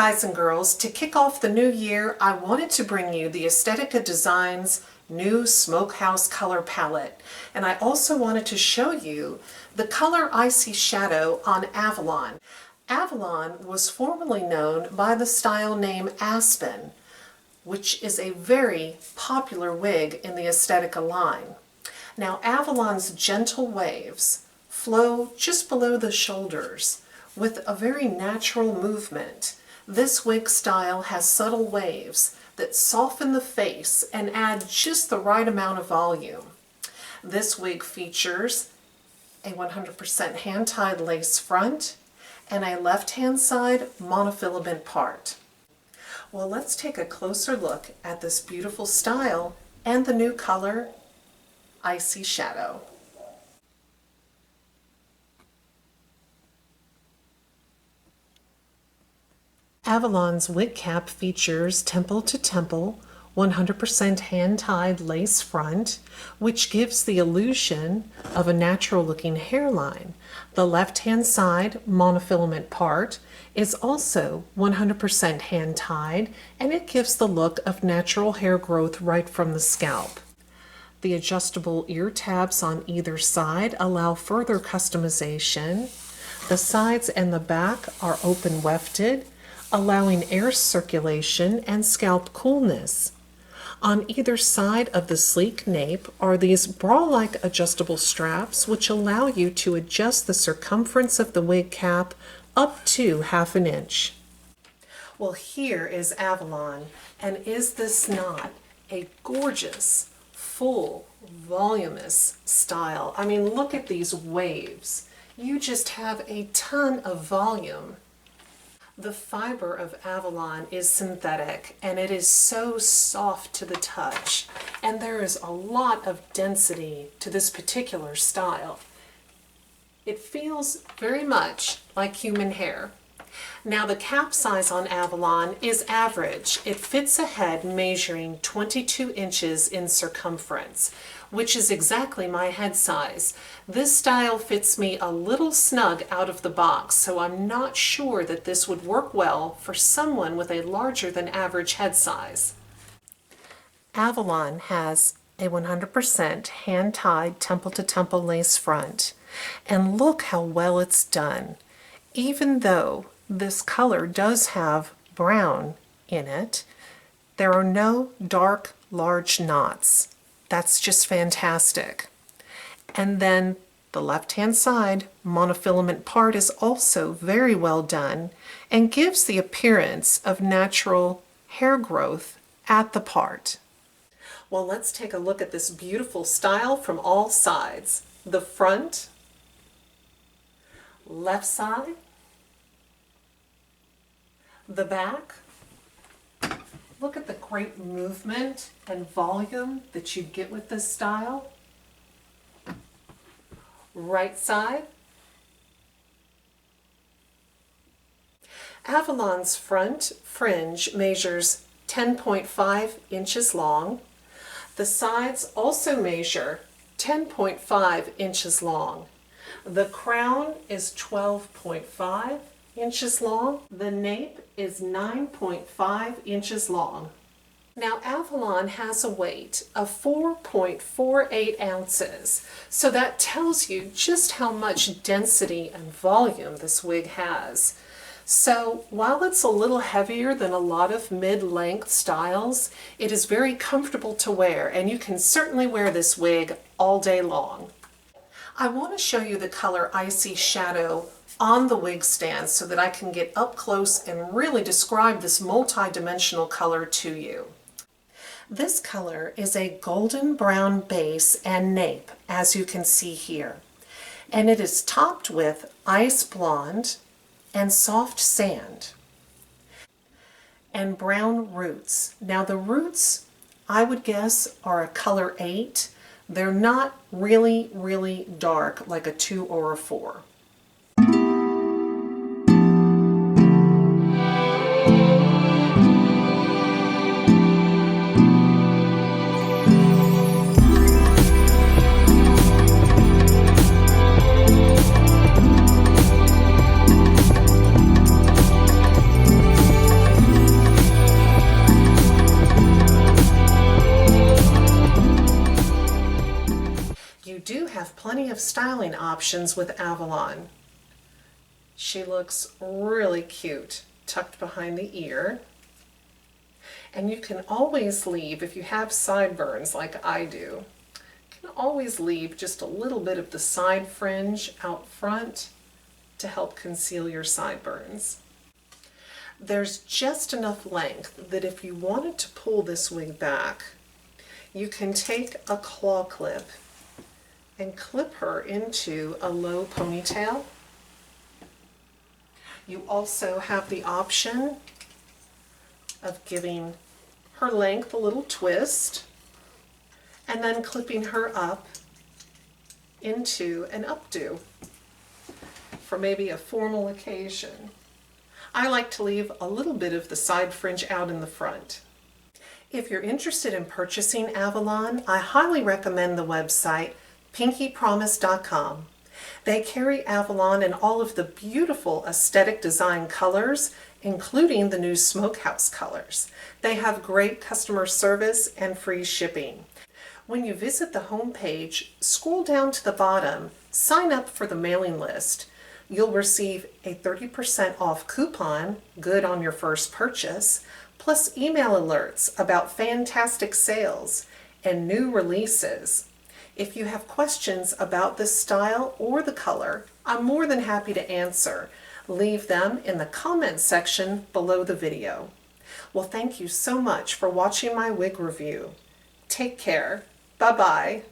guys and girls, to kick off the new year, I wanted to bring you the Estetica Designs new Smokehouse color palette. And I also wanted to show you the color Icy Shadow on Avalon. Avalon was formerly known by the style name Aspen, which is a very popular wig in the Estetica line. Now, Avalon's gentle waves flow just below the shoulders with a very natural movement. This wig style has subtle waves that soften the face and add just the right amount of volume. This wig features a 100% hand-tied lace front and a left-hand side monofilament part. Well, let's take a closer look at this beautiful style and the new color, Icy Shadow. Avalon's wig cap features temple to temple, 100% hand-tied lace front, which gives the illusion of a natural-looking hairline. The left-hand side monofilament part is also 100% hand-tied, and it gives the look of natural hair growth right from the scalp. The adjustable ear tabs on either side allow further customization. The sides and the back are open wefted, allowing air circulation and scalp coolness. On either side of the sleek nape are these bra-like adjustable straps which allow you to adjust the circumference of the wig cap up to ½ an inch. Well, here is Avalon, and is this not a gorgeous, full, voluminous style? I mean, look at these waves. You just have a ton of volume. The fiber of Avalon is synthetic, and it is so soft to the touch, and there is a lot of density to this particular style. It feels very much like human hair. Now, the cap size on Avalon is average. It fits a head measuring 22 inches in circumference, which is exactly my head size. This style fits me a little snug out of the box, so I'm not sure that this would work well for someone with a larger than average head size. Avalon has a 100% hand-tied temple-to-temple lace front, and look how well it's done. Even though this color does have brown in it, there are no dark, large knots. That's just fantastic. And then the left-hand side monofilament part is also very well done and gives the appearance of natural hair growth at the part. Well, let's take a look at this beautiful style from all sides. The front, left side, the back. Look at the great movement and volume that you get with this style. Right side. Avalon's front fringe measures 10.5 inches long. The sides also measure 10.5 inches long. The crown is 12.5 inches long. The nape is 9.5 inches long. Now, Avalon has a weight of 4.48 ounces, so that tells you just how much density and volume this wig has. So while it's a little heavier than a lot of mid-length styles, it is very comfortable to wear, and you can certainly wear this wig all day long. I want to show you the color Icy Shadow on the wig stand so that I can get up close and really describe this multi-dimensional color to you. This color is a golden brown base and nape, as you can see here, and it is topped with ice blonde and soft sand and brown roots. Now, the roots, I would guess, are a color 8. They're not really dark like a 2 or a 4. have plenty of styling options with Avalon. She looks really cute, tucked behind the ear. And you can always leave, if you have sideburns like I do, you can always leave just a little bit of the side fringe out front to help conceal your sideburns. There's just enough length that if you wanted to pull this wig back, you can take a claw clip and clip her into a low ponytail. You also have the option of giving her length a little twist and then clipping her up into an updo for maybe a formal occasion. I like to leave a little bit of the side fringe out in the front. If you're interested in purchasing Avalon, I highly recommend the website pinkypromise.com. They carry Avalon in all of the beautiful aesthetic design colors, including the new Smokehouse colors. They have great customer service and free shipping. When you visit the homepage, scroll down to the bottom, sign up for the mailing list. You'll receive a 30% off coupon, good on your first purchase, plus email alerts about fantastic sales and new releases. If you have questions about this style or the color, I'm more than happy to answer. Leave them in the comments section below the video. Well, thank you so much for watching my wig review. Take care. Bye-bye.